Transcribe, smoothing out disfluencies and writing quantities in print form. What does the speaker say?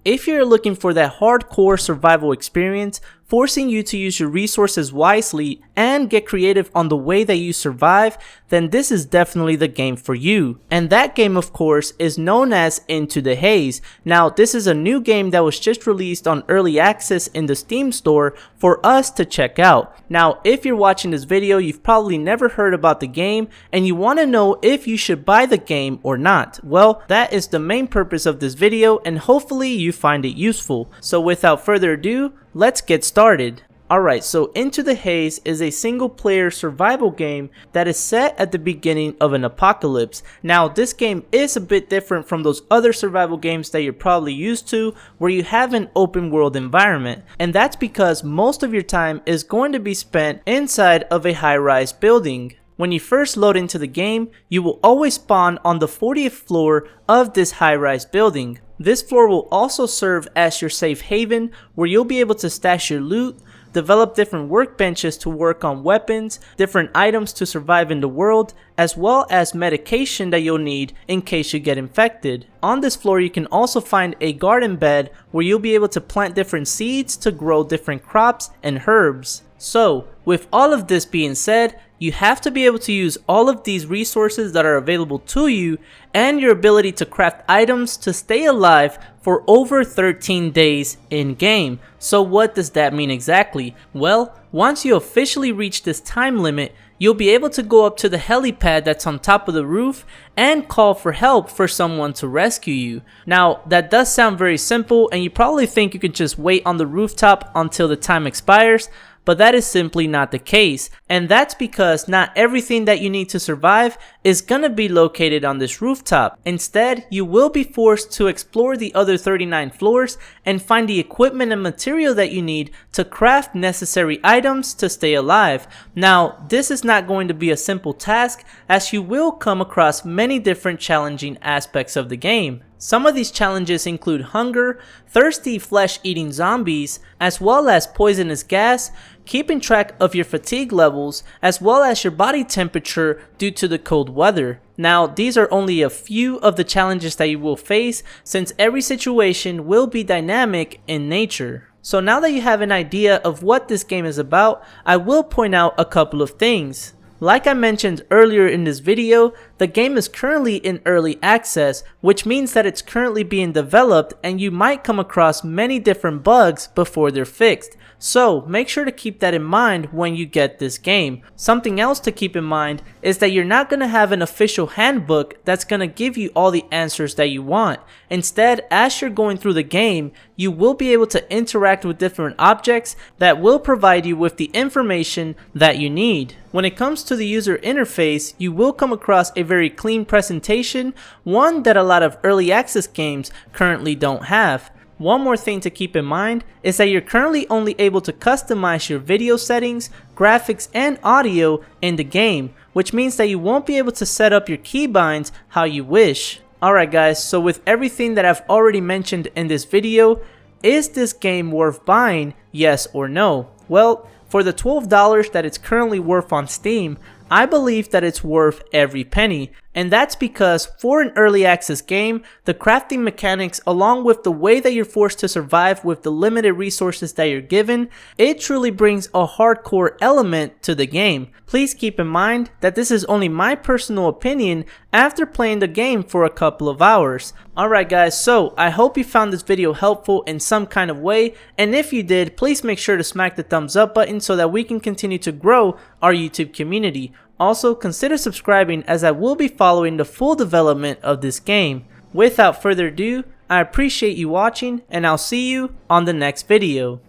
if you're looking for that hardcore survival experience, forcing you to use your resources wisely and get creative on the way that you survive, then this is definitely the game for you. And that game, of course, is known as Into the Haze. Now, this is a new game that was just released on early access in the Steam store for us to check out. Now, if you're watching this video, you've probably never heard about the game and you want to know if you should buy the game or not. Well, that is the main purpose of this video, and hopefully you find it useful. So without further ado, let's get started. Alright, so Into the Haze is a single player survival game that is set at the beginning of an apocalypse. Now, this game is a bit different from those other survival games that you're probably used to, where you have an open world environment. And that's because most of your time is going to be spent inside of a high-rise building. When you first load into the game, you will always spawn on the 40th floor of this high-rise building. This floor will also serve as your safe haven, where you'll be able to stash your loot, develop different workbenches to work on weapons, different items to survive in the world, as well as medication that you'll need in case you get infected. On this floor you can also find a garden bed where you'll be able to plant different seeds to grow different crops and herbs. So, with all of this being said, you have to be able to use all of these resources that are available to you and your ability to craft items to stay alive for over 13 days in game. So what does that mean exactly? Well, once you officially reach this time limit, you'll be able to go up to the helipad that's on top of the roof and call for help for someone to rescue you. Now, that does sound very simple and you probably think you can just wait on the rooftop until the time expires, but that is simply not the case, and that's because not everything that you need to survive is gonna be located on this rooftop. Instead, you will be forced to explore the other 39 floors and find the equipment and material that you need to craft necessary items to stay alive. Now, this is not going to be a simple task, as you will come across many different challenging aspects of the game. Some of these challenges include hunger, thirsty flesh-eating zombies, as well as poisonous gas, keeping track of your fatigue levels, as well as your body temperature due to the cold weather. Now, these are only a few of the challenges that you will face, since every situation will be dynamic in nature. So now that you have an idea of what this game is about, I will point out a couple of things. Like I mentioned earlier in this video, the game is currently in early access, which means that it's currently being developed and you might come across many different bugs before they're fixed. So make sure to keep that in mind when you get this game. Something else to keep in mind is that you're not going to have an official handbook that's going to give you all the answers that you want. Instead, as you're going through the game, you will be able to interact with different objects that will provide you with the information that you need. When it comes to the user interface, you will come across a very clean presentation, one that a lot of early access games currently don't have. One more thing to keep in mind is that you're currently only able to customize your video settings, graphics, and audio in the game, which means that you won't be able to set up your keybinds how you wish. Alright guys, so with everything that I've already mentioned in this video, is this game worth buying, yes or no? Well, for the $12 that it's currently worth on Steam, I believe that it's worth every penny, and that's because for an early access game, the crafting mechanics along with the way that you're forced to survive with the limited resources that you're given, it truly brings a hardcore element to the game. Please keep in mind that this is only my personal opinion after playing the game for a couple of hours. Alright guys, so I hope you found this video helpful in some kind of way, and if you did, please make sure to smack the thumbs up button so that we can continue to grow our YouTube community. Also, consider subscribing as I will be following the full development of this game. Without further ado, I appreciate you watching and I'll see you on the next video.